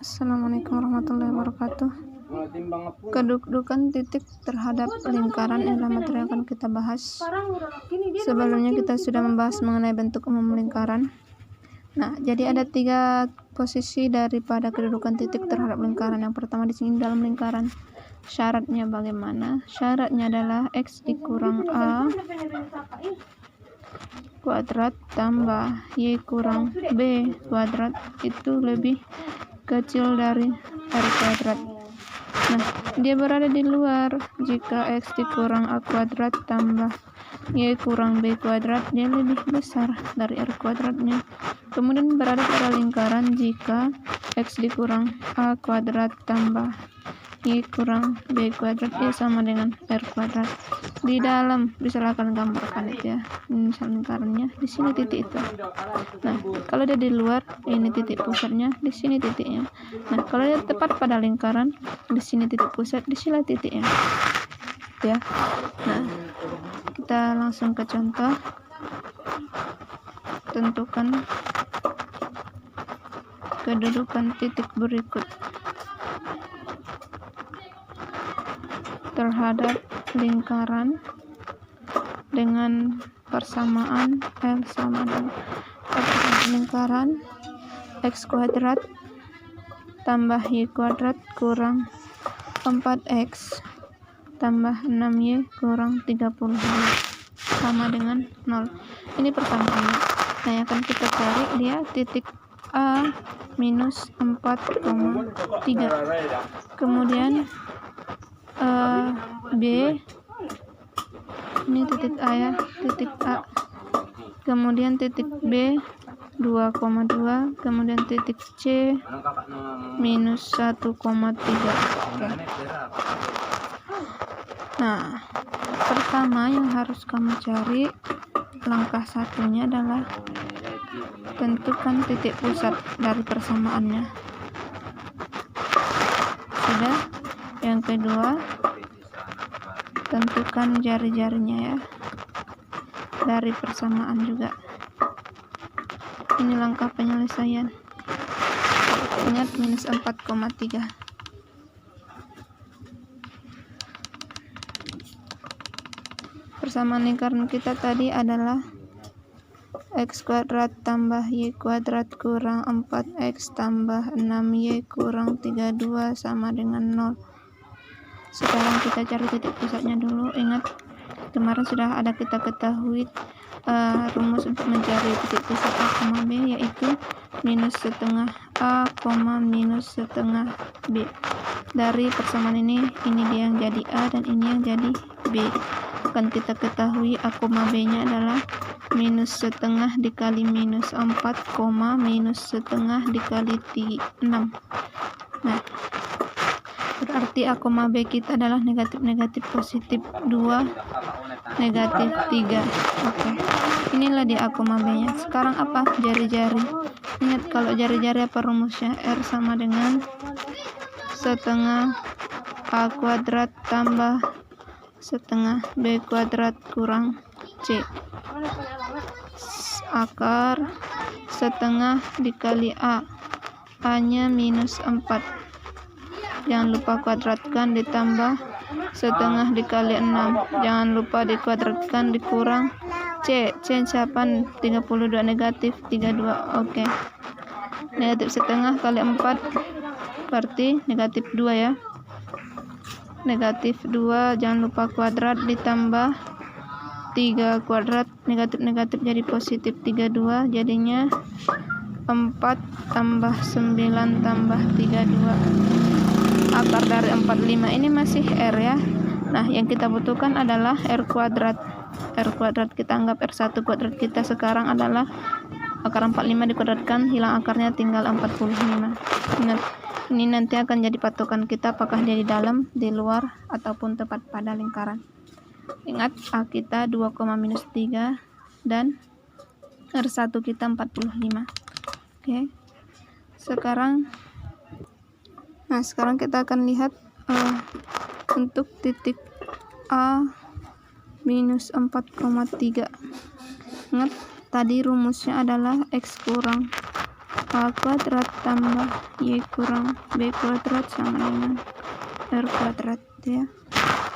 Assalamualaikum warahmatullahi wabarakatuh. Kedudukan titik terhadap lingkaran adalah materi yang akan kita bahas. Sebelumnya kita sudah membahas mengenai bentuk umum lingkaran. Nah, jadi ada 3 posisi daripada kedudukan titik terhadap lingkaran. Yang pertama di sini dalam lingkaran. Syaratnya bagaimana? Syaratnya adalah X dikurang A kuadrat tambah Y kurang B kuadrat itu lebih kecil dari R kuadrat. Nah, dia berada di luar. Jika X dikurang A kuadrat tambah Y kurang B kuadrat, dia lebih besar dari R kuadratnya. Kemudian berada pada lingkaran jika X dikurang A kuadrat tambah Y kurang B kuadrat, dia sama dengan R kuadrat. Di dalam, bisa kalian gambarkan itu ya, misal lingkarannya di sini titik itu. Nah, kalau dia di luar, ini titik pusatnya, di sini titiknya. Nah, kalau dia tepat pada lingkaran, di sini titik pusat, di sini titiknya ya. Nah, kita langsung ke contoh. Tentukan kedudukan titik berikut terhadap lingkaran dengan persamaan L sama dengan lingkaran X kuadrat tambah Y kuadrat kurang 4X tambah 6Y kurang 32 sama dengan 0. Ini persamaannya. Nah, yang akan kita cari dia titik A minus 4,3. Kemudian B, ini titik A ya, titik A. Kemudian titik B 2,2, kemudian titik C minus 1,3. Oke. Nah, pertama yang harus kamu cari, langkah satunya adalah tentukan titik pusat dari persamaannya. Sudah. Yang kedua, tentukan jari-jarinya ya, dari persamaan juga. Ini langkah penyelesaian. Ingat minus 4,3. Persamaan lingkaran kita tadi adalah X kuadrat tambah Y kuadrat kurang 4X tambah 6Y kurang 32 sama dengan 0. Sekarang kita cari titik pusatnya dulu. Ingat, kemarin sudah ada kita ketahui rumus untuk mencari titik pusat A, B, yaitu minus setengah A, minus setengah B. Dari persamaan ini dia yang jadi A dan ini yang jadi B. Akan kita ketahui A, B nya adalah minus setengah dikali minus 4, minus setengah dikali 6. Nah, berarti A, B kita adalah negatif positif 2, negatif 3. Oke. Inilah di A, B nya. Sekarang apa? Jari-jari. Ingat, kalau jari-jari apa rumusnya? R sama dengan setengah A kuadrat tambah setengah B kuadrat kurang C. Akar setengah dikali A. A nya minus 4. Jangan lupa kuadratkan, ditambah setengah dikali 6. Jangan lupa dikuadratkan, dikurang C. C siapa? 32, negatif 32. Oke. Negatif setengah kali 4 berarti negatif 2 ya. Negatif 2, jangan lupa kuadrat, ditambah 3 kuadrat, negatif jadi positif 32, jadinya 4 tambah 9 tambah 32. Akar dari 45 ini masih R ya. Nah, yang kita butuhkan adalah R kuadrat. R kuadrat kita anggap R1 kuadrat kita sekarang adalah akar 45 dikuadratkan, hilang akarnya tinggal 45. Ingat, ini nanti akan jadi patokan kita apakah dia di dalam, di luar, ataupun tepat pada lingkaran. Ingat, A kita 2,-3 dan R1 kita 45. Oke. Sekarang kita akan lihat untuk titik A minus 4,3. Ingat, tadi rumusnya adalah X kurang A kuadrat tambah Y kurang B kuadrat sama dengan R kuadrat ya.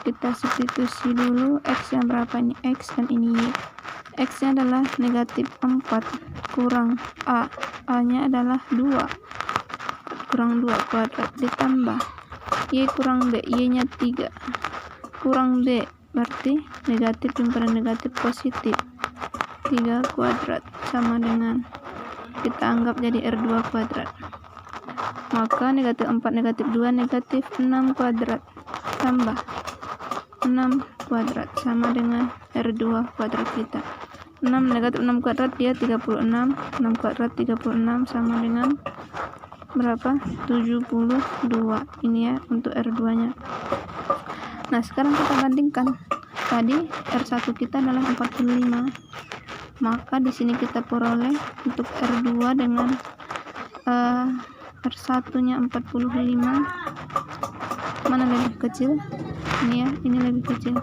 Kita substitusi dulu X yang berapa ini X dan ini Y. X nya adalah negatif 4 kurang A nya adalah 2 kurang 2 kuadrat ditambah Y kurang B, Y nya 3 kurang B berarti negatif himpunan negatif positif 3 kuadrat sama dengan kita anggap jadi R2 kuadrat. Maka negatif 4 negatif 2 negatif 6 kuadrat tambah 6 kuadrat sama dengan R2 kuadrat kita. 6 negatif 6 kuadrat dia 36, 6 kuadrat 36 sama dengan berapa? 72. Ini ya untuk R2 nya. Nah sekarang kita bandingkan, tadi R1 kita adalah 45, maka di sini kita peroleh untuk R2 dengan R1 nya 45, mana lebih kecil? Ini ya, ini lebih kecil.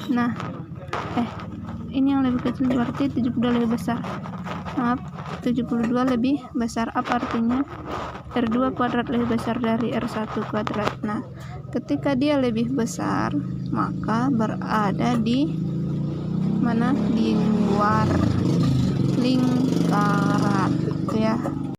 Nah ini yang lebih kecil berarti 72 lebih besar. Maaf, 72 lebih besar. Apa artinya? R2 kuadrat lebih besar dari R1 kuadrat. Nah ketika dia lebih besar maka berada di mana? Di luar lingkaran ya.